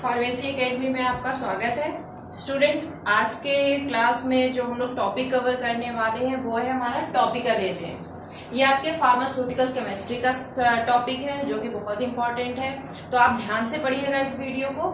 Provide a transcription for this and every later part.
Pharmacy academy में आपका स्वागत है। स्टूडेंट, आज के क्लास में जो हम लोग टॉपिक कवर करने वाले हैं वो है हमारा टॉपिकल एजेंट्स। ये आपके फार्मास्यूटिकल केमिस्ट्री का टॉपिक है जो कि बहुत इंपॉर्टेंट है, तो आप ध्यान से पढ़िएगा इस वीडियो को।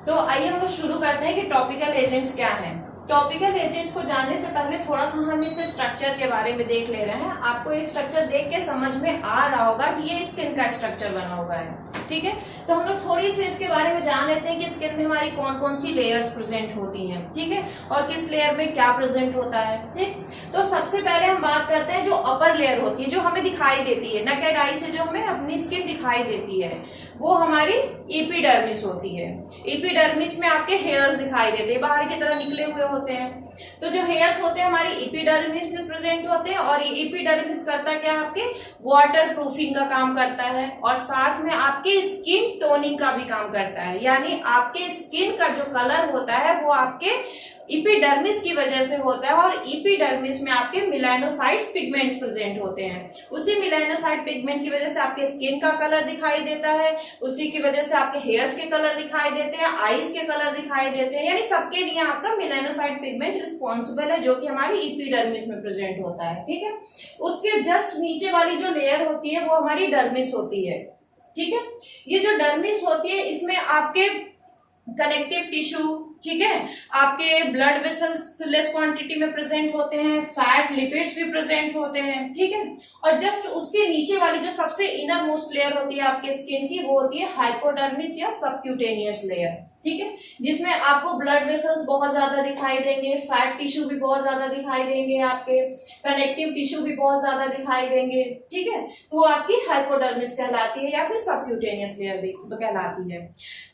तो आइए हम लोग शुरू करते हैं कि टॉपिकल एजेंट्स क्या हैं। टॉपिकल एजेंट्स को जानने से पहले थोड़ा सा हम इस स्ट्रक्चर के बारे में देख ले रहे हैं। आपको ये स्ट्रक्चर देख के समझ में आ रहा होगा कि ये स्किन का स्ट्रक्चर बना हुआ है, ठीक है। तो हम लोग थोड़ी सी इसके बारे में जान लेते हैं कि स्किन में हमारी कौन कौन सी लेयर्स प्रेजेंट होती हैं, ठीक है, और किस लेयर में क्या प्रेजेंट होता है, ठीक। तो सबसे पहले हम बात करते हैं जो अपर लेयर होती है, जो हमें दिखाई देती है नकेड आई से, जो हमें अपनी स्किन दिखाई देती है, वो हमारी एपिडर्मिस होती है। एपिडर्मिस में आपके हेयर्स दिखाई देते हैं, बाहर की तरह निकले हुए होते हैं। तो जो हेयर्स होते हैं हमारी एपिडर्मिस में प्रेजेंट होते हैं, और ये एपिडर्मिस करता क्या, आपके वाटर प्रूफिंग का काम करता है और साथ में आपके स्किन टोनिंग का भी काम करता है। यानी आपके स्किन का जो कलर होता है वो आपके एपिडर्मिस की वजह से होता है, और एपिडर्मिस में आपके मेलानोसाइट्स पिगमेंट्स प्रेजेंट होते हैं। उसी मेलानोसाइट पिगमेंट की वजह से आपके स्किन का कलर दिखाई देता है, उसी की वजह से आपके हेयर्स के कलर दिखाई देते हैं, आईज के कलर दिखाई देते हैं। यानी सबके लिए आपका मेलानोसाइट पिगमेंट रिस्पॉन्सिबल है, जो कि हमारी एपिडर्मिस में प्रेजेंट होता है, ठीक है। उसके जस्ट नीचे वाली जो लेयर होती है वो हमारी डर्मिस होती है, ठीक है। ये जो डर्मिस होती है इसमें आपके कनेक्टिव टिश्यू, ठीक है, आपके ब्लड वेसल्स लेस क्वांटिटी में प्रेजेंट होते हैं, फैट लिपिड्स भी प्रेजेंट होते हैं, ठीक है। और जस्ट उसके नीचे वाली जो सबसे इनर मोस्ट लेयर होती है आपके स्किन की, वो होती है हाइपोडर्मिस या सबक्यूटेनियस लेयर, ठीक है, जिसमें आपको ब्लड वेसल्स बहुत ज्यादा दिखाई देंगे, फैट टिश्यू भी बहुत ज्यादा दिखाई देंगे, आपके कनेक्टिव टिश्यू भी बहुत ज्यादा दिखाई देंगे, ठीक है। तो वो आपकी हाइपोडर्मिस कहलाती है या फिर सबक्यूटेनियस लेयर कहलाती है।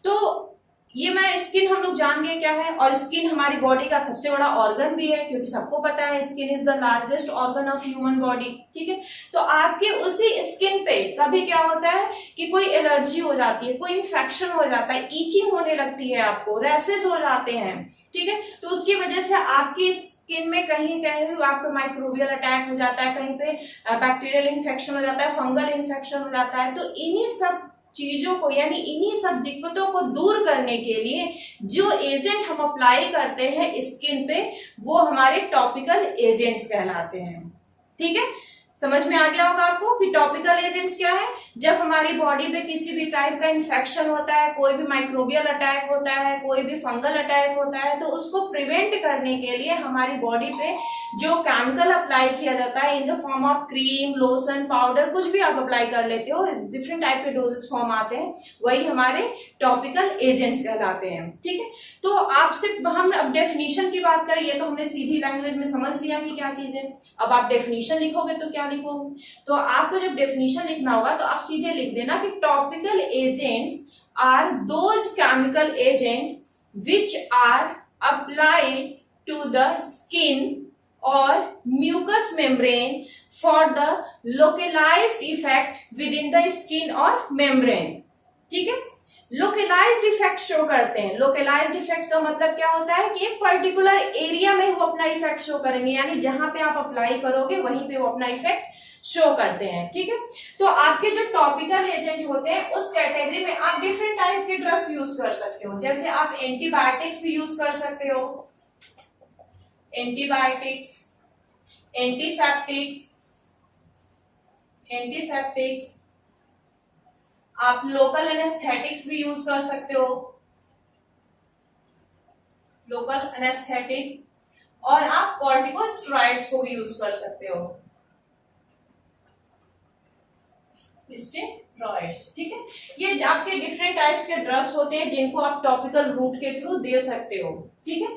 तो ये मैं स्किन हम लोग जान गए क्या है, और स्किन हमारी बॉडी का सबसे बड़ा ऑर्गन भी है, क्योंकि सबको पता है skin is the largest organ of human body, ठीक है। तो आपके उसी स्किन पे कभी क्या होता है कि कोई एलर्जी हो जाती है, कोई इन्फेक्शन हो जाता है, ईचिंग होने लगती है, आपको रैशेस हो जाते हैं, ठीक है। तो उसकी वजह से आपकी स्किन में कहीं कहीं आपको माइक्रोबियल अटैक हो जाता है, कहीं पे बैक्टीरियल इन्फेक्शन हो जाता है, फंगल इन्फेक्शन हो जाता है। तो इन्हीं सब चीजों को, यानी इन्हीं सब दिक्कतों को दूर करने के लिए जो एजेंट हम अप्लाई करते हैं स्किन पे, वो हमारे टॉपिकल एजेंट्स कहलाते हैं, ठीक है। समझ में आ गया होगा आपको कि टॉपिकल एजेंट्स क्या है। जब हमारी बॉडी पे किसी भी टाइप का इन्फेक्शन होता है, कोई भी माइक्रोबियल अटैक होता है, कोई भी फंगल अटैक होता है, तो उसको प्रिवेंट करने के लिए हमारी बॉडी पे जो केमिकल अप्लाई किया जाता है in the form of cream, lotion, powder, कुछ भी आप अप्लाई कर लेते हो, डिफरेंट टाइप के डोजेस फॉर्म आते हैं, वही हमारे टॉपिकल एजेंट्स कहलाते हैं, ठीक है। तो आपसे हम अब डेफिनेशन की बात करें, ये तो हमने सीधी लैंग्वेज में समझ लिया कि क्या चीज है। अब आप डेफिनेशन लिखोगे तो क्या लिखोगे, तो आपको जब डेफिनेशन लिखना होगा तो आप सीधे लिख देना कि topical agents are those chemical agent which are applied to the skin or mucous membrane for the localized effect within the skin or membrane, ठीक है। लोकलाइज्ड इफेक्ट शो करते हैं। लोकलाइज्ड इफेक्ट का मतलब क्या होता है कि एक पर्टिकुलर एरिया में वो अपना इफेक्ट शो करेंगे, यानी जहां पे आप अप्लाई करोगे वहीं पे वो अपना इफेक्ट शो करते हैं, ठीक है। तो आपके जो टॉपिकल एजेंट होते हैं उस कैटेगरी में आप डिफरेंट टाइप के ड्रग्स यूज कर सकते हो। जैसे आप एंटीबायोटिक्स भी यूज कर सकते हो, एंटीबायोटिक्स, एंटीसेप्टिक्स, आप लोकल एनेस्थेटिक्स भी यूज कर सकते हो, लोकल एनेस्थेटिक, और आप कॉर्टिकोस्टेरॉइड्स को भी यूज कर सकते हो, स्टेरॉइड्स, ठीक है। ये आपके डिफरेंट टाइप्स के ड्रग्स होते हैं जिनको आप टॉपिकल रूट के थ्रू दे सकते हो, ठीक है।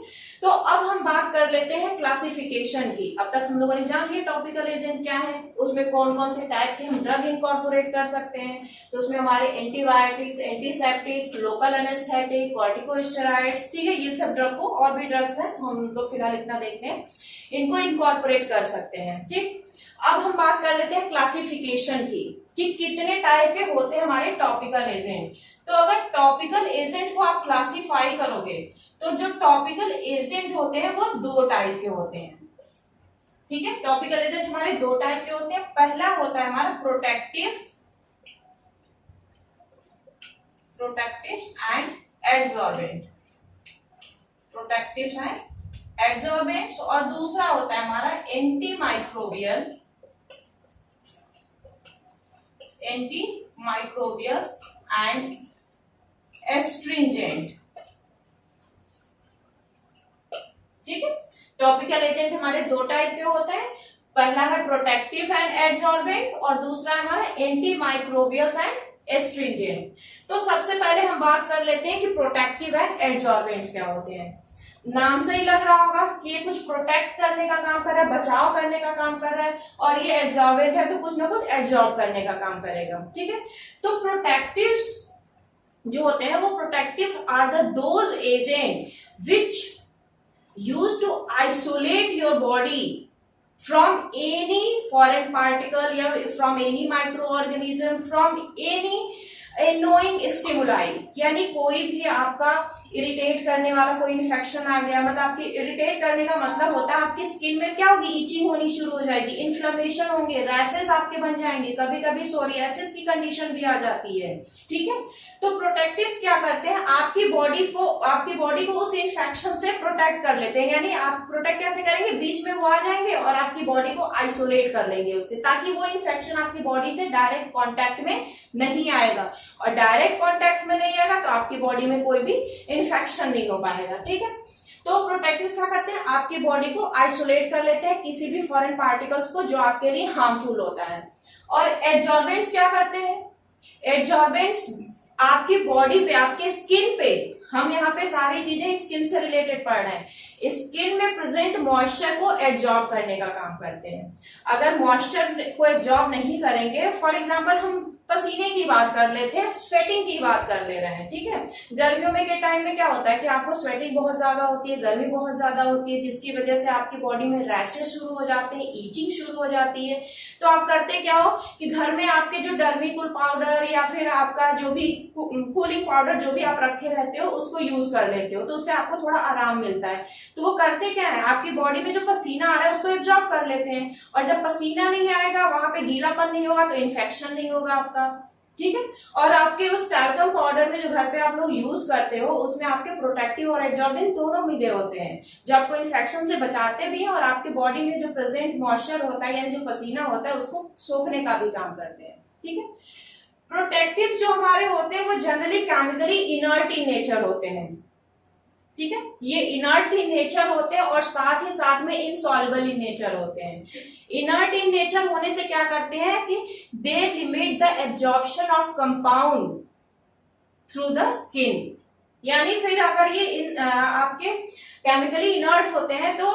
तो अब हम बात कर लेते हैं क्लासिफिकेशन की। अब तक हम लोगों ने जान लिया टॉपिकल एजेंट क्या है, उसमें कौन कौन से टाइप के हम ड्रग इनकॉर्पोरेट कर सकते हैं। तो उसमें हमारे antibiotics, antiseptics, local anaesthetic, corticosteroids, ठीक है, ये सब ड्रग को, और भी ड्रग्स हैं तो हम लोग फिलहाल इतना देखते हैं, इनको इनकॉर्पोरेट कर सकते हैं, ठीक। अब हम बात कर लेते हैं क्लासिफिकेशन की कि कितने टाइप के होते हैं हमारे टॉपिकल एजेंट। तो अगर टॉपिकल एजेंट को आप क्लासिफाई करोगे तो जो टॉपिकल एजेंट होते हैं वो दो टाइप के होते हैं, ठीक है। टॉपिकल एजेंट हमारे दो टाइप के होते हैं। पहला होता है हमारा प्रोटेक्टिव एंड एड्सॉर्बेंट, प्रोटेक्टिव्स हैं एड्सॉर्बेंट्स, और दूसरा होता है हमारा anti microbial, anti microbials and astringent. ठीक है, टॉपिकल एजेंट हमारे दो टाइप के होते हैं, पहला है प्रोटेक्टिव एंड एड्सॉर्बेंट और दूसरा है हमारा एंटी माइक्रोबियल्स एंड एस्ट्रिंजेंट। तो सबसे पहले हम बात कर लेते हैं कि प्रोटेक्टिव एंड एड्सॉर्बेंट्स क्या होते हैं। नाम से ही लग रहा होगा कि ये कुछ प्रोटेक्ट करने का काम कर रहा है, बचाव करने का काम कर रहा है, और ये एड्सॉर्बेंट है तो कुछ ना कुछ एड्सॉर्ब करने का काम करेगा। ठीक है, तो प्रोटेक्टिव्स जो होते हैं वो protectives are the those agent which used to isolate your body from any foreign particle या from any microorganism, from any annoying stimuli, यानी कोई भी आपका इरिटेट करने वाला कोई इन्फेक्शन आ गया, मतलब आपकी इरिटेट करने का मतलब होता है आपकी स्किन में क्या होगी, इचिंग होनी शुरू हो जाएगी, इन्फ्लेमेशन होंगे, रैसेस आपके बन जाएंगे, कभी कभी सोरियासिस की कंडीशन भी आ जाती है। ठीक है, तो प्रोटेक्टिव्स क्या करते हैं, आपकी बॉडी को उस इन्फेक्शन से प्रोटेक्ट कर लेते हैं। यानी आप प्रोटेक्ट कैसे करेंगे, बीच में वो आ जाएंगे और आपकी बॉडी को आइसोलेट कर लेंगे उससे, ताकि वो इन्फेक्शन आपकी बॉडी से डायरेक्ट कॉन्टैक्ट में नहीं आएगा, और डायरेक्ट कांटेक्ट में नहीं आएगा तो आपकी बॉडी में कोई भी इन्फेक्शन नहीं हो पाएगा। ठीक है, तो प्रोटेक्टिव क्या करते हैं, आपकी बॉडी को आइसोलेट कर लेते हैं किसी भी फॉरेन पार्टिकल्स को जो आपके लिए हार्मफुल होता है। और एड्सॉर्बेंट्स क्या करते हैं, एड्सॉर्बेंट्स आपकी बॉडी पे, आपके स्किन पे, हम यहाँ पे सारी चीजें स्किन से रिलेटेड पढ़ रहे हैं, स्किन में प्रेजेंट मॉइस्चर को एब्जॉर्ब करने का काम करते हैं। अगर मॉइस्चर को एब्जॉर्ब नहीं करेंगे, फॉर एग्जांपल हम पसीने की बात कर लेते हैं, स्वेटिंग की बात कर ले रहे हैं। ठीक है, गर्मियों में के टाइम में क्या होता है कि आपको स्वेटिंग बहुत ज्यादा होती है, गर्मी बहुत ज्यादा होती है, जिसकी वजह से आपकी बॉडी में रैशेस शुरू हो जाते हैं, ईचिंग शुरू हो जाती है। तो आप करते क्या हो कि घर में आपके जो डर्मीकूल पाउडर या फिर आपका जो भी कूलिंग पाउडर जो भी आप रखे रहते हो उसको यूज कर लेते हो, तो उससे आपको थोड़ा आराम मिलता है। तो वो करते क्या है, आपकी बॉडी में जो पसीना आ रहा है उसको एब्जॉर्ब कर लेते हैं, और जब पसीना नहीं आएगा, वहां पे गीलापन नहीं होगा, तो इन्फेक्शन नहीं होगा आपका। ठीक है, और आपके उस टैल्कम पाउडर में जो घर पे आप लोग यूज करते हो उसमें आपके प्रोटेक्टिव और एब्जॉर्बिंग दोनों मिले होते हैं, जो आपको इन्फेक्शन से बचाते भी हैं और आपकी बॉडी में जो प्रेजेंट मॉइस्चर होता है यानी जो पसीना होता है उसको सोखने का भी काम करते हैं। ठीक है, प्रोटेक्टिव जो हमारे होते हैं वो generally chemically inert in nature होते हैं। ठीक है, ये इनर्ट इन नेचर होते हैं और साथ ही साथ में इनसॉल्युबल इन नेचर होते हैं। इनर्ट इन नेचर होने से क्या करते हैं कि they limit the absorption of compound through the skin, यानी फिर अगर ये आपके केमिकली इनर्ट होते हैं तो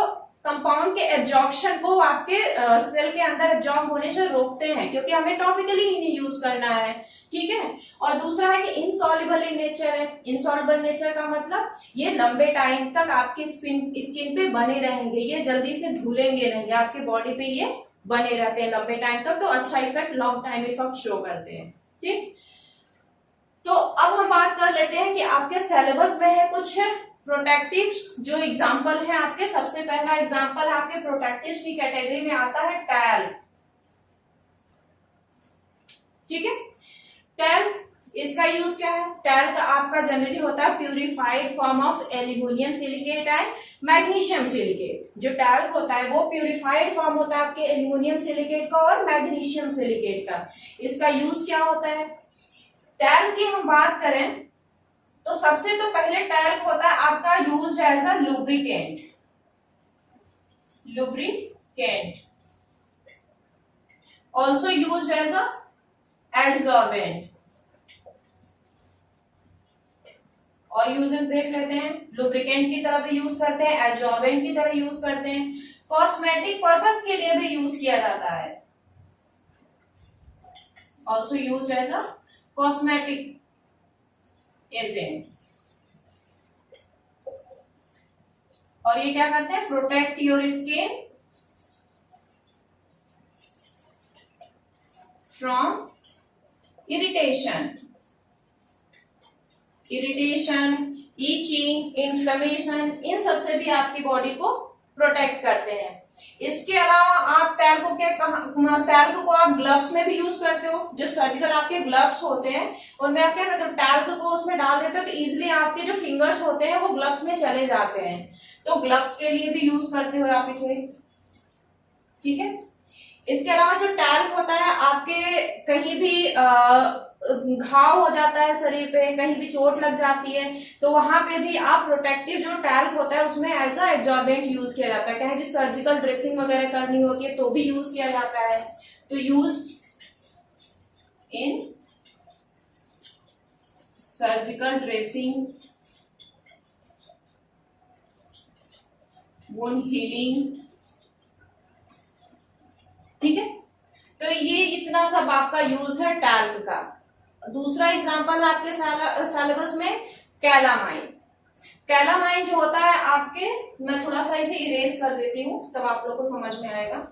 कंपाउंड के एब्जॉर्प्शन को आपके सेल के अंदर एब्जॉर्ब होने से रोकते हैं, क्योंकि हमें टॉपिकली ही नहीं यूज करना है। ठीक है, और दूसरा है कि इनसॉल्युबल इन नेचर है। इनसॉल्युबल नेचर का मतलब ये लंबे टाइम तक आपकी स्किन पे बने रहेंगे, ये जल्दी से धुलेंगे नहीं, आपके बॉडी पे ये बने रहते हैं लंबे टाइम तक, तो अच्छा effect, long time effect show करते हैं। ठीक, तो अब हम बात कर लेते हैं कि आपके सिलेबस में है कुछ प्रोटेक्टिव्स जो एग्जाम्पल है आपके। सबसे पहला एग्जाम्पल आपके प्रोटेक्टिव्स की कैटेगरी में आता है टैल्क। ठीक है, टैल्क, इसका यूज क्या है, टैल्क आपका जनरली होता है purified form of aluminium silicate and magnesium silicate. जो टैल्क होता है वो प्यूरिफाइड फॉर्म होता है आपके एल्यूमिनियम सिलिकेट का और मैग्नीशियम सिलिकेट का। इसका यूज क्या होता है, टैल्क की हम बात करें तो सबसे तो पहले टैल्क होता है आपका use as a lubricant, also use as a adsorbent, और यूजेस देख लेते हैं। लुब्रिकेंट की तरह भी यूज करते हैं, एड्सॉर्बेंट की तरह यूज करते हैं, कॉस्मेटिक पर्पस के लिए भी यूज किया जाता है, also use as a cosmetic agent. और ये क्या करते हैं, protect your skin from irritation, itching, inflammation, इन सबसे भी आपकी बॉडी को प्रोटेक्ट करते हैं। इसके अलावा आप टैल्क को आप ग्लव्स में भी यूज करते हो। जो सर्जिकल आपके ग्लव्स होते हैं उनमें आप क्या करते हो, टैल्क को उसमें डाल देते हो तो इजिली आपके जो फिंगर्स होते हैं वो ग्लव्स में चले जाते हैं। तो ग्लव्स के लिए भी यूज करते हो आप इसे, ठीक है। इसके अलावा जो टैल्क होता है आपके कहीं भी घाव हो जाता है शरीर पे, कहीं भी चोट लग जाती है तो वहां पे भी आप प्रोटेक्टिव जो टैल्क होता है उसमें एज अ एब्जॉर्बेंट यूज किया जाता है। कहीं भी सर्जिकल ड्रेसिंग वगैरह करनी होती है तो भी यूज किया जाता है। तो use in surgical dressing, wound healing, ठीक है। तो ये इतना सब आपका यूज है टैल्क का। दूसरा एग्जांपल आपके सिलेबस में कैलामाइन। कैलामाइन जो होता है आपके, मैं थोड़ा सा इसे इरेज कर देती हूं तब आप लोग को समझ में आएगा।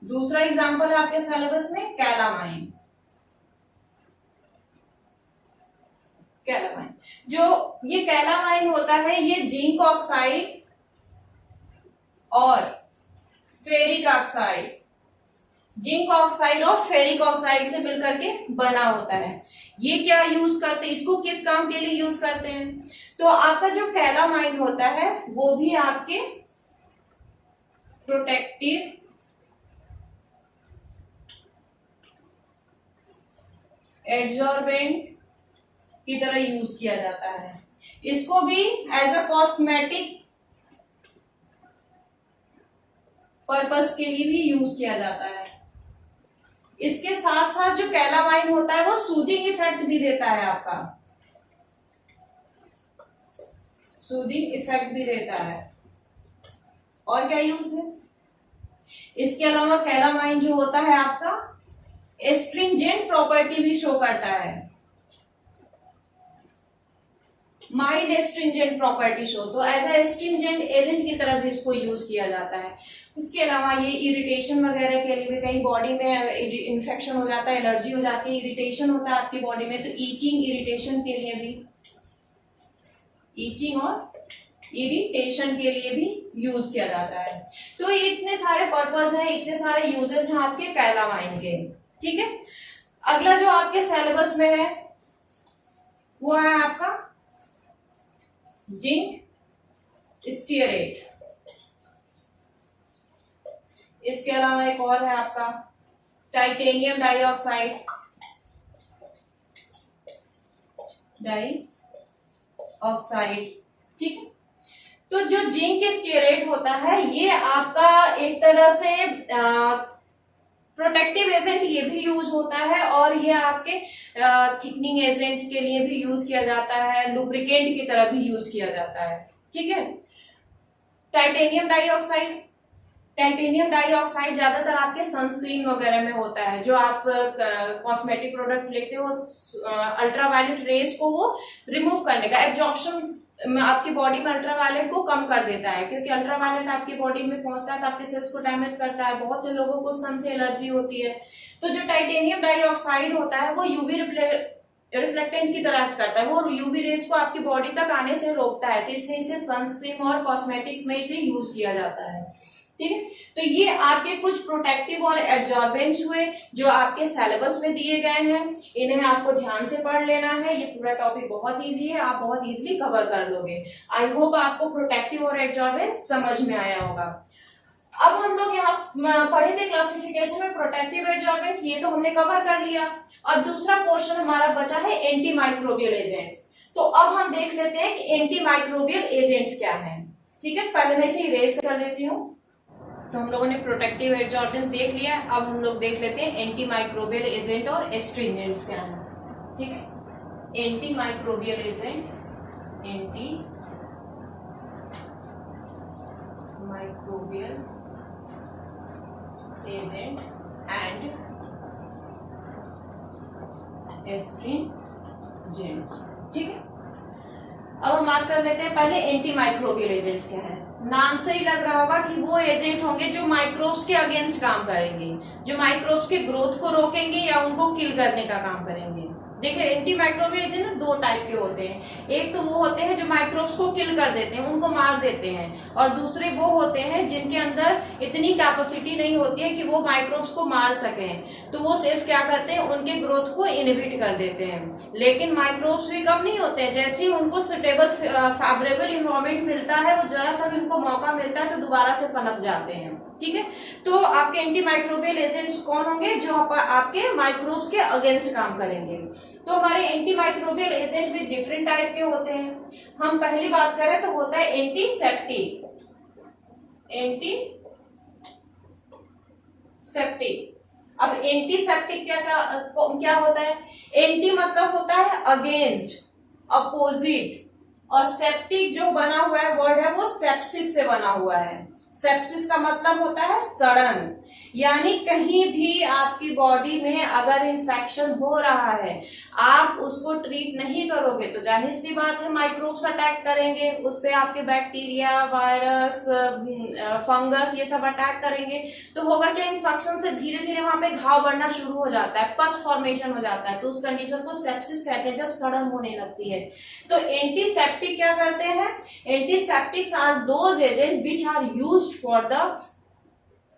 दूसरा एग्जांपल है आपके सिलेबस में कैलामाइन। कैलामाइन, जो ये कैलामाइन होता है ये जिंक ऑक्साइड और फेरिक ऑक्साइड, जिंक ऑक्साइड और फेरिक ऑक्साइड से मिलकर के बना होता है। ये क्या यूज करते हैं, इसको किस काम के लिए यूज करते हैं? तो आपका जो कैलामाइन होता है वो भी आपके प्रोटेक्टिव एब्जॉर्बेंट की तरह यूज किया जाता है। इसको भी एज अ कॉस्मेटिक पर्पस के लिए भी यूज किया जाता है। इसके साथ साथ जो कैलामाइन होता है वो सूदिंग इफेक्ट भी देता है, आपका सूदिंग इफेक्ट भी देता है। और क्या यूज है? इसके अलावा कैलामाइन जो होता है आपका एस्ट्रिंजेंट प्रॉपर्टी भी शो करता है, माइल्ड एस्ट्रिंजेंट प्रॉपर्टी शो, तो एज ए एस्ट्रिंजेंट एजेंट की तरह भी इसको यूज किया जाता है। इसके अलावा ये इरिटेशन वगैरह के लिए भी, कहीं बॉडी में इन्फेक्शन हो जाता है, एलर्जी हो जाती है, इरिटेशन होता है आपकी बॉडी में, तो ईचिंग इरिटेशन के लिए भी, ईचिंग और इरिटेशन के लिए भी यूज किया जाता है। तो ये इतने सारे पर्पज हैं, इतने सारे यूजेस हैं आपके कैलामाइन के, ठीक है। अगला जो आपके सिलेबस में है वो है आपका जिंक स्टीयरेट। इसके अलावा एक और है आपका टाइटेनियम डाइऑक्साइड, ठीक है। तो जो जिंक स्टीयरेट होता है ये आपका एक तरह से प्रोटेक्टिव एजेंट ये भी यूज होता है, और ये आपके थिकनिंग एजेंट के लिए भी यूज किया जाता है, लुब्रिकेंट की तरह भी यूज किया जाता है, ठीक है। टाइटेनियम डाइऑक्साइड, टाइटेनियम डाइऑक्साइड ज्यादातर आपके सनस्क्रीन वगैरह में होता है। जो आप कॉस्मेटिक प्रोडक्ट लेते हो अल्ट्रावायलेट रेस को वो रिमूव करने का, एब्जॉर्प्शन आपकी बॉडी में अल्ट्रावायलेट को कम कर देता है, क्योंकि अल्ट्रावायलेट आपकी बॉडी में पहुंचता है तो आपके सेल्स को डैमेज करता है। बहुत से लोगों को सन से एलर्जी होती है, तो जो टाइटेनियम डाइऑक्साइड होता है वो यूवी रिफ्लेक्टेंट की तरह करता है, वो यूवी रेस को आपकी बॉडी तक आने से रोकता है, तो इसलिए इसे सनस्क्रीन और कॉस्मेटिक्स में इसे यूज किया जाता है, ठीक है। तो ये आपके कुछ प्रोटेक्टिव और एब्जॉर्बेंट्स हुए जो आपके सिलेबस में दिए गए हैं, इन्हें आपको ध्यान से पढ़ लेना है। ये पूरा टॉपिक बहुत इजी है, आप बहुत इजीली कवर कर लोगे। आई होप आपको प्रोटेक्टिव और एब्जॉर्बेंट समझ में आया होगा। अब हम लोग यहाँ पढ़े थे क्लासिफिकेशन में प्रोटेक्टिव एब्जॉर्बेंट, ये तो हमने कवर कर लिया। अब दूसरा क्वेश्चन हमारा बचा है एंटी माइक्रोबियल एजेंट्स। तो अब हम देख लेते हैं कि एंटी माइक्रोबियल एजेंट्स क्या है, ठीक है। पहले मैं इसे इरेज कर देती हूँ। तो हम लोगों ने प्रोटेक्टिव एब्जॉर्बेंट्स देख लिया, अब हम लोग देख लेते हैं एंटी माइक्रोबियल एजेंट और एस्ट्रिंजेंट्स क्या है, ठीक है। Anti microbial agent, anti microbial agents and astringents, ठीक है। अब हम बात कर लेते हैं पहले एंटी माइक्रोबियल एजेंट्स क्या है। नाम से ही लग रहा होगा कि वो एजेंट होंगे जो माइक्रोब्स के अगेंस्ट काम करेंगे, जो माइक्रोब्स के ग्रोथ को रोकेंगे या उनको किल करने का काम करेंगे। देखिए एंटी माइक्रोबियल एजेंट ना दो टाइप के होते हैं, एक तो वो होते हैं जो माइक्रोब्स को किल कर देते हैं, उनको मार देते हैं, और दूसरे वो होते हैं जिनके अंदर इतनी कैपेसिटी नहीं होती है कि वो माइक्रोब्स को मार सकें, तो वो सिर्फ क्या करते हैं उनके ग्रोथ को इनहिबिट कर देते हैं। लेकिन माइक्रोब्स भी कम नहीं होते हैं, जैसे ही उनको सुटेबल फेवरेबल इन्वायरमेंट मिलता है, वो जरा सा भी उनको मौका मिलता है तो दोबारा से पनप जाते हैं। ठीक है, तो आपके एंटी माइक्रोबियल एजेंट्स कौन होंगे? जो आपके माइक्रोब्स के अगेंस्ट काम करेंगे। तो हमारे एंटी माइक्रोबियल एजेंट भी डिफरेंट टाइप के होते हैं। हम पहली बात करें तो होता है एंटीसेप्टिक। अब एंटीसेप्टिक क्या होता है? एंटी मतलब होता है अगेंस्ट, अपोजिट, और सेप्टिक जो बना हुआ है वर्ड है वो सेप्सिस से बना हुआ है। सेप्सिस का मतलब होता है सड़न, यानी कहीं भी आपकी बॉडी में अगर इन्फेक्शन हो रहा है, आप उसको ट्रीट नहीं करोगे तो जाहिर सी बात है माइक्रोब्स अटैक करेंगे, उस पे आपके बैक्टीरिया, वायरस, फंगस ये सब अटैक करेंगे। तो होगा क्या, इन्फेक्शन से धीरे धीरे वहां पे घाव बढ़ना शुरू हो जाता है, पस फॉर्मेशन हो जाता है, तो उस कंडीशन को सेप्सिस कहते हैं, जब सड़न होने लगती है। तो एंटीसेप्टिक क्या करते हैं? Antiseptics are those agent which are used for the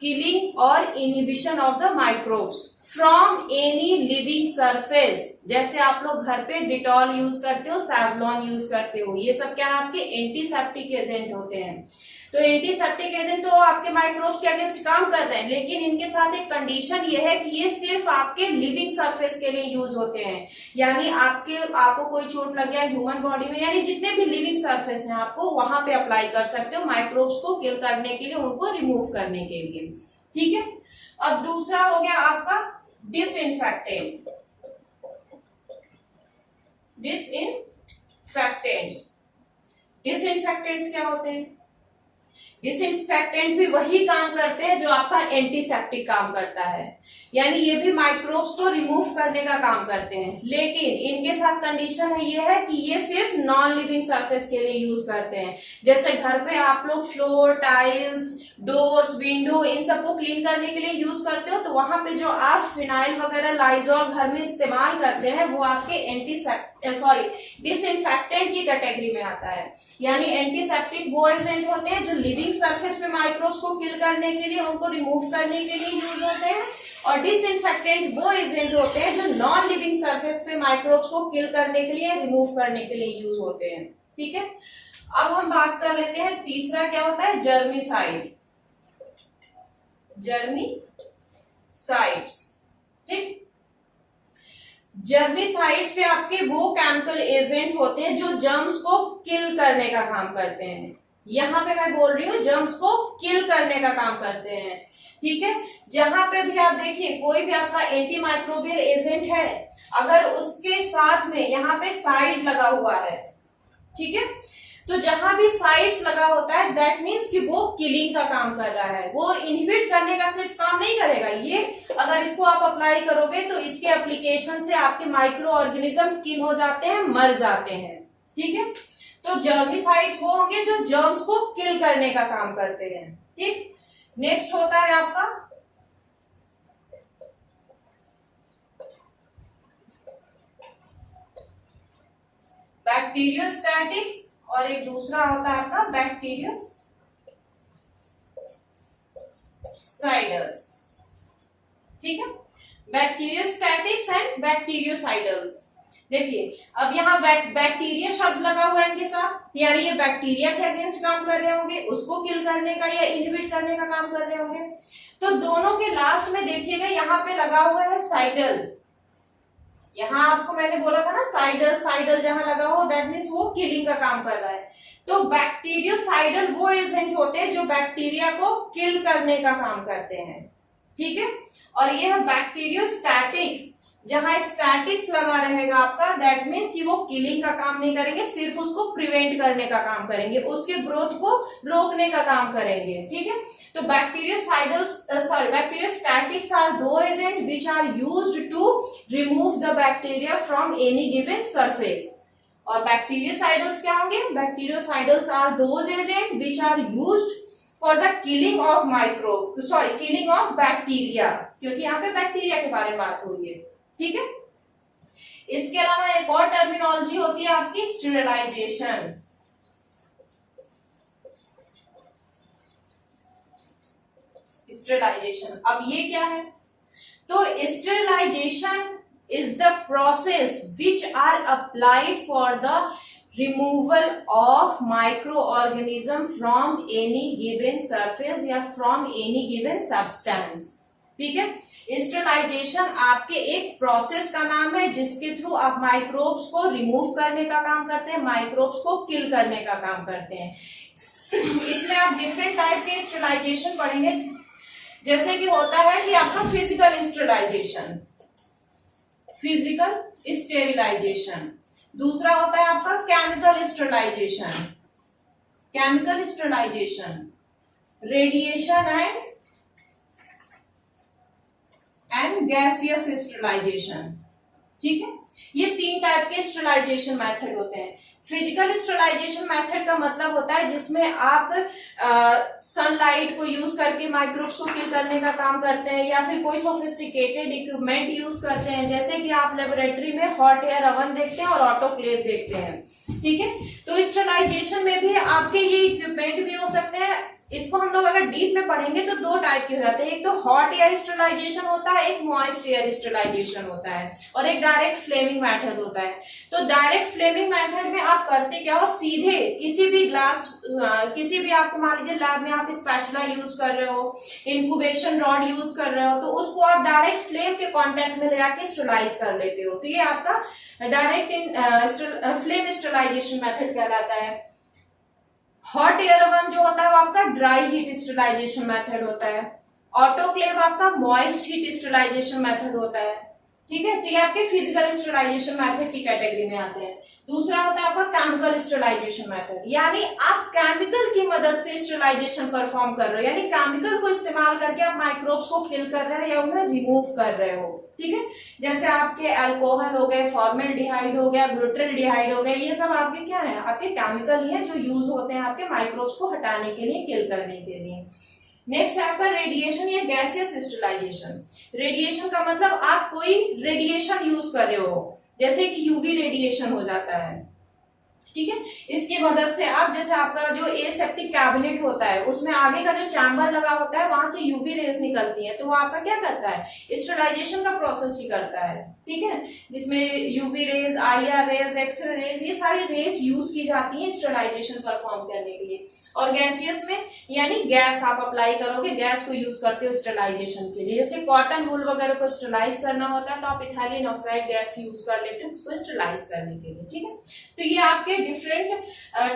killing or inhibition of the microbes from any living surface। जैसे आप लोग घर पे डिटॉल यूज करते हो, सैवलॉन यूज करते हो, ये सब क्या है आपके एंटीसेप्टिक एजेंट होते हैं। तो एंटीसेप्टिक एजेंट तो आपके माइक्रोब्स के अगेंस्ट काम कर रहे हैं, लेकिन इनके साथ एक कंडीशन ये है कि ये सिर्फ आपके लिविंग सरफेस के लिए यूज होते हैं। यानी आपको कोई चोट लग गया ह्यूमन बॉडी में, यानी जितने भी लिविंग सरफेस हैं आपको वहां पे अप्लाई कर सकते हो माइक्रोब्स को किल करने के लिए, उनको रिमूव करने के लिए। ठीक है, अब दूसरा हो गया आपका डिसइंफेक्टेंट। डिसइंफेक्टेंट्स क्या होते हैं? डिसइंफेक्टेंट भी वही काम करते हैं जो आपका एंटीसेप्टिक काम करता है, यानी ये भी माइक्रोब्स को रिमूव करने का काम करते हैं, लेकिन इनके साथ कंडीशन है ये है कि ये सिर्फ नॉन लिविंग सरफेस के लिए यूज करते हैं। जैसे घर पे आप लोग floor, tiles, doors, window in सबको क्लीन करने के लिए यूज करते हो, तो वहां पे जो आप फिनाइल वगैरह, लाइजॉल घर में इस्तेमाल करते हैं वो आपके डिसइंफेक्टेंट की कैटेगरी में आता है। यानी एंटीसेप्टिक वो एजेंट होते हैं जो लिविंग सरफेस पे माइक्रोब्स को किल करने के लिए, उनको रिमूव करने के लिए यूज होते हैं, और डिसइंफेक्टेंट वो एजेंट होते हैं जो नॉन लिविंग सरफेस पे माइक्रोब्स को किल करने के लिए, रिमूव करने के लिए यूज होते हैं। ठीक है, अब हम बात कर लेते हैं तीसरा क्या होता है? जर्मिसाइड। ठीक, जर्मिसाइड्स पे आपके वो केमिकल एजेंट होते हैं जो जर्म्स को किल करने का काम करते हैं। यहां पे मैं बोल रही हूँ जर्म्स को किल करने का काम करते हैं। ठीक है, जहां पे भी आप देखिए कोई भी आपका एंटी माइक्रोबियल एजेंट है, अगर उसके साथ में यहाँ पे साइड लगा हुआ है, ठीक है, तो जहां भी साइड्स लगा होता है दैट मीन्स कि वो किलिंग का काम कर रहा है, वो इनहिबिट करने का सिर्फ काम नहीं करेगा। ये अगर इसको आप अप्लाई करोगे तो इसके एप्लीकेशन से आपके माइक्रो ऑर्गेनिज्म किल हो जाते हैं, मर जाते हैं। ठीक है, तो जर्मिसाइड्स वो होंगे जो जर्म्स को किल करने का काम करते हैं। ठीक, नेक्स्ट होता है आपका बैक्टीरियोस्टैटिक्स, और एक दूसरा होता है आपका बैक्टीरियोसाइडल्स। ठीक है, बैक्टीरियोस्टैटिक्स एंड बैक्टीरियोसाइडल्स। देखिए अब यहाँ बैक्टीरिया शब्द लगा हुआ है इनके साथ, यानी ये बैक्टीरिया के अगेंस्ट काम कर रहे होंगे, उसको किल करने का या इनहिबिट करने का काम कर रहे होंगे। तो दोनों के लास्ट में देखिएगा यहाँ पे लगा हुआ है साइडल। यहाँ आपको मैंने बोला था ना साइडल जहां लगा हो दैट मीन्स वो किलिंग का काम कर रहा है। तो बैक्टीरियोसाइडल वो एजेंट होते हैं जो बैक्टीरिया को किल करने का काम करते हैं। ठीक है, और ये है बैक्टीरियोस्टैटिक्स, जहां स्टैटिक्स लगा रहेगा आपका दैट मीन्स कि वो किलिंग का काम नहीं करेंगे, सिर्फ उसको प्रिवेंट करने का काम करेंगे, उसके ग्रोथ को रोकने का काम करेंगे। ठीक है, तो bacteriostatics are those agent which are used to remove the bacteria from any given surface, और बैक्टीरियोसाइडल्स क्या होंगे? Bactericidals are those agent which are used for the killing of killing of bacteria, क्योंकि यहाँ पे बैक्टीरिया के बारे में बात हो रही है, ठीक है। इसके अलावा एक और टर्मिनोलॉजी होती है आपकी स्टेरिलाइजेशन। स्टेरिलाइजेशन, अब ये क्या है? तो sterilisation is the process which are applied for the removal of microorganism from any given surface या from any given substance, ठीक है। स्टेरिलाइजेशन आपके एक प्रोसेस का नाम है जिसके थ्रू आप माइक्रोब्स को रिमूव करने का काम करते हैं, माइक्रोब्स को किल करने का काम करते हैं। इसमें आप डिफरेंट टाइप के स्टेरिलाइजेशन पढ़ेंगे, जैसे कि होता है कि आपका फिजिकल स्टेरिलाइजेशन, फिजिकल स्टेरिलाइजेशन। दूसरा होता है आपका chemical sterilisation, chemical sterilisation, radiation and gaseous sterilisation, ठीक है। ये 3 टाइप के स्टेरिलाइजेशन मेथड होते हैं। फिजिकल स्टेरिलाइजेशन मेथड का मतलब होता है जिसमें आप सनलाइट को यूज करके माइक्रोब्स को किल करने का काम करते हैं, या फिर कोई सोफिस्टिकेटेड इक्विपमेंट यूज करते हैं, जैसे कि आप लेबोरेटरी में हॉट एयर ओवन देखते हैं और ऑटोक्लेव देखते हैं, ठीक है। तो स्टेरिलाइजेशन में भी आपके ये इक्विपमेंट भी हो सकते हैं। इसको हम लोग अगर डीप में पढ़ेंगे तो 2 टाइप के हो जाते हैं, एक तो हॉट एयर स्टेरिलाइजेशन होता है, एक मॉइस्ट एयर स्टेरिलाइजेशन होता है, और एक डायरेक्ट फ्लेमिंग मेथड होता है। तो डायरेक्ट फ्लेमिंग मेथड में आप करते क्या हो, सीधे किसी भी ग्लास, किसी भी आपको मान लीजिए लैब में आप स्पैचुला यूज कर रहे हो, इंक्यूबेशन रॉड यूज कर रहे हो, तो उसको आप डायरेक्ट फ्लेम के कॉन्टेक्ट में ले जाके स्टेरिलाइज कर लेते हो। तो ये आपका डायरेक्ट फ्लेम स्टेरिलाइजेशन मेथड कहलाता है। हॉट एयर ओवन जो होता है वो आपका ड्राई हीट स्टेरिलाइजेशन मेथड होता है। ऑटोक्लेव आपका मॉइस्ट हीट स्टेरिलाइजेशन मेथड होता है, ठीक है। तो ये आपके फिजिकल स्टेरिलाइजेशन मेथड की कैटेगरी में आते हैं। दूसरा होता है आपका केमिकल स्टेरिलाइजेशन मेथड, यानी आप केमिकल की मदद से स्टेरिलाइजेशन परफॉर्म कर रहे हो, यानी केमिकल को इस्तेमाल करके आप माइक्रोब्स को किल कर रहे हो या उन्हें रिमूव कर रहे हो, ठीक है। जैसे आपके अल्कोहल हो गए, फॉर्मेल्डिहाइड हो गया, ग्लूटरल्डिहाइड हो गया, ये सब आपके क्या है, आपके केमिकल ही है जो यूज होते हैं आपके माइक्रोब्स को हटाने के लिए, किल करने के लिए। नेक्स्ट है आपका रेडिएशन या गैसियस स्टेरिलाइजेशन। रेडिएशन का मतलब आप कोई रेडिएशन यूज कर रहे हो, जैसे कि यूवी रेडिएशन हो जाता है, ठीक है। इसकी मदद से आप, जैसे आपका जो एसेप्टिक कैबिनेट होता है उसमें आगे का जो चैम्बर लगा होता है वहां से यूवी रेज निकलती है, तो वो आपका क्या करता है, स्टेरिलाइजेशन का प्रोसेस ही करता है, ठीक है। जिसमें UV rays, IR rays, X-ray rays, ये सारी रेज यूज की जाती है स्टेरिलाइजेशन परफॉर्म करने के लिए। और गैसियस में यानी गैस आप अप्लाई करोगे, गैस को यूज करते हो स्टेरिलाइजेशन के लिए। जैसे कॉटन वूल वगैरह को स्टेरिलाइज करना होता है तो आप इथाइलिन ऑक्साइड गैस यूज कर लेते हो उसको स्टेरिलाइज करने के लिए, ठीक है। तो ये आपके डिफरेंट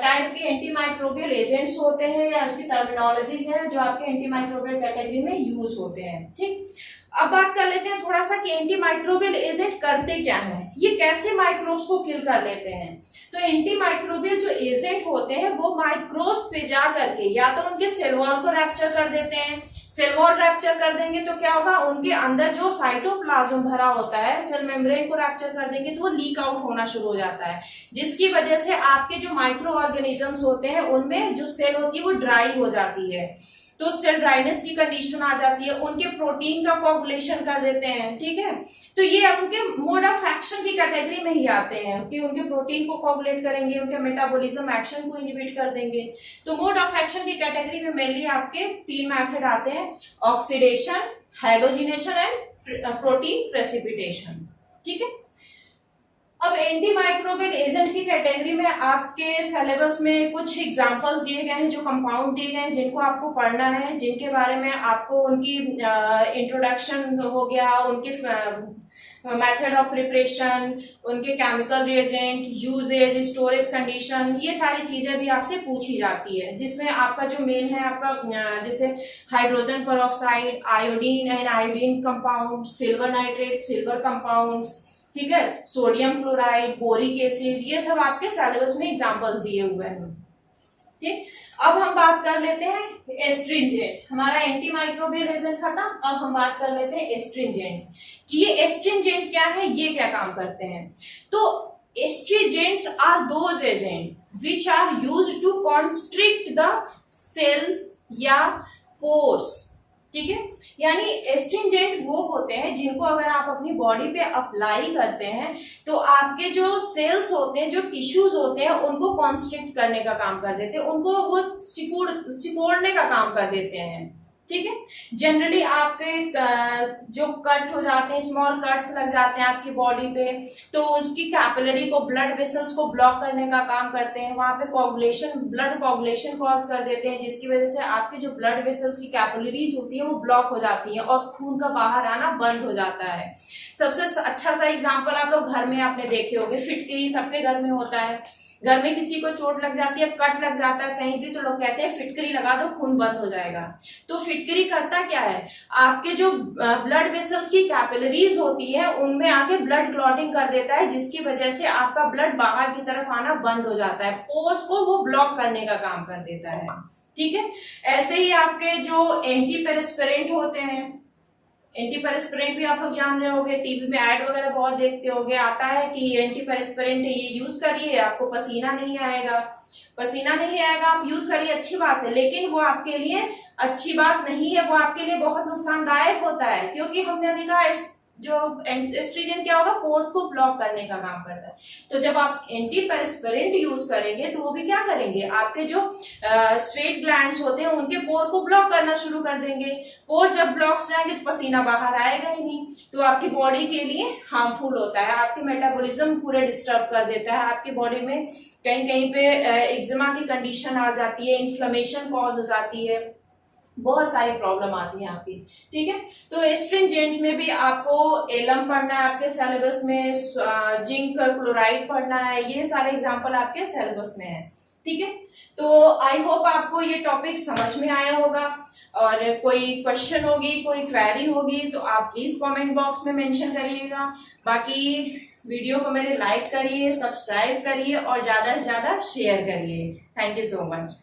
टाइप के एंटीमाइक्रोबियल एजेंट्स होते हैं या इसकी टर्मिनोलॉजी है जो आपके एंटीमाइक्रोबियल कैटेगरी में यूज होते हैं, ठीक। अब बात कर लेते हैं थोड़ा सा कि एंटीमाइक्रोबियल एजेंट करते क्या हैं, ये कैसे माइक्रोब्स को किल कर लेते हैं। तो एंटीमाइक्रोबियल जो एजेंट होते हैं वो माइक्रोब्स पे जा करके या तो उनके सेल वॉल को रैप्चर कर देते हैं। सेल वॉल रैप्चर कर देंगे तो क्या होगा, उनके अंदर जो साइटोप्लाज्म भरा होता है, सेल मेम्ब्रेन को रैप्चर कर देंगे तो वो लीक आउट होना शुरू हो जाता है, जिसकी वजह से आपके जो माइक्रो ऑर्गेनिजम्स होते हैं उनमें जो सेल होती है वो ड्राई हो जाती है, तो सेल ड्राइनेस की कंडीशन आ जाती है, उनके प्रोटीन का कोगुलेशन कर देते हैं, ठीक है। तो ये उनके मोड ऑफ एक्शन की कैटेगरी में ही आते हैं कि उनके प्रोटीन को कोगुलेट करेंगे, उनके मेटाबॉलिज्म एक्शन को इनहिबिट कर देंगे। तो मोड ऑफ एक्शन की कैटेगरी में मेनली आपके 3 मेथड आते हैं, oxidation, halogenation and protein precipitation, ठीक है। अब एंटीमाइक्रोबियल एजेंट की कैटेगरी में आपके सिलेबस में कुछ एग्जांपल्स दिए गए हैं, जो कंपाउंड दिए गए हैं जिनको आपको पढ़ना है, जिनके बारे में आपको उनकी इंट्रोडक्शन हो गया, उनके मेथड ऑफ प्रिपरेशन, उनके chemical reagent, uses, storage condition, ये सारी चीजें भी आपसे पूछी जाती है, जिसमें आपका जो मेन है आपका जैसे hydrogen peroxide, iodine and iodine compound, silver nitrate, silver compounds, ठीक है, सोडियम क्लोराइड, बोरिक एसिड, ये सब आपके सिलेबस में एग्जांपल्स दिए हुए हैं, ठीक। अब हम बात कर लेते हैं एस्ट्रिंजेंट। हमारा एंटीमाइक्रोबियल एजेंट खत्म, अब हम बात कर लेते हैं एस्ट्रिंजेंट्स कि ये एस्ट्रिंजेंट क्या है, ये क्या काम करते हैं। तो astringents are those agent which are used to constrict the cells या पोर्स। ठीक है, यानी एस्ट्रिंजेंट वो होते हैं जिनको अगर आप अपनी बॉडी पे अप्लाई करते हैं तो आपके जो सेल्स होते हैं, जो टिश्यूज होते हैं, उनको कॉन्स्ट्रिक्ट करने का काम कर देते हैं, उनको वो सिकोड़ने का काम कर देते हैं। ठीक है, जनरली आपके जो कट हो जाते हैं, स्मॉल कट्स लग जाते हैं आपकी बॉडी पे, तो उसकी कैपिलरी को, ब्लड वेसल्स को ब्लॉक करने का काम करते हैं। वहां पे कोगुलेशन, ब्लड कोगुलेशन कॉज कर देते हैं, जिसकी वजह से आपकी जो ब्लड वेसल्स की कैपिलरीज होती है वो ब्लॉक हो जाती है और खून का बाहर आना बंद हो जाता है। सबसे अच्छा सा एग्जाम्पल आप लोग घर में आपने देखे होंगे, फिटकरी सबके घर में होता है। घर में किसी को चोट लग जाती है, कट लग जाता है कहीं भी, तो लोग कहते हैं फिटकरी लगा दो, खून बंद हो जाएगा। तो फिटकरी करता क्या है, आपके जो ब्लड वेसल्स की कैपिलरीज होती है उनमें आके ब्लड क्लॉटिंग कर देता है, जिसकी वजह से आपका ब्लड बाहर की तरफ आना बंद हो जाता है, पोर्स को वो ब्लॉक करने का काम कर देता है। ठीक है, ऐसे ही आपके जो एंटीपेरिस्पिरेंट होते हैं, एंटीपेरिस्पिरेंट भी आप लोग जान रहे होंगे, टीवी में ऐड वगैरह बहुत देखते होंगे, आता है कि एंटीपेरिस्पिरेंट ये यूज करिए, आपको पसीना नहीं आएगा। पसीना नहीं आएगा, आप यूज करिए, अच्छी बात है, लेकिन वो आपके लिए अच्छी बात नहीं है, वो आपके लिए बहुत नुकसानदायक होता है, क्योंकि हमने अभी कहा जो एस्ट्रीजन क्या होगा, पोर्स को ब्लॉक करने का काम करता है। तो जब आप एंटीपेरिस्पिरेंट यूज करेंगे तो वो भी क्या करेंगे, आपके जो स्वेट ग्लैंड्स होते हैं उनके पोर को ब्लॉक करना शुरू कर देंगे। पोर जब ब्लॉक हो जाएंगे तो पसीना बाहर आएगा ही नहीं, तो आपकी बॉडी के लिए हार्मफुल होता है, आपकी मेटाबॉलिज्म पूरे डिस्टर्ब कर देता है, आपकी बॉडी में कहीं कहीं पे एक्जिमा की कंडीशन आ जाती है, इन्फ्लेमेशन कॉज हो जाती है, बहुत सारी प्रॉब्लम आती है आपकी। ठीक है, तो एस्ट्रिंजेंट में भी आपको एलम पढ़ना है आपके सिलेबस में, जिंक क्लोराइड पढ़ना है, ये सारे एग्जांपल आपके सिलेबस में है। ठीक है, तो आई होप आपको ये टॉपिक समझ में आया होगा, और कोई क्वेश्चन होगी, कोई क्वेरी होगी तो आप प्लीज कमेंट बॉक्स में मेंशन करिएगा। बाकी वीडियो को मेरे लाइक करिए, सब्सक्राइब करिए और ज्यादा से ज्यादा शेयर करिए। Thank you so much.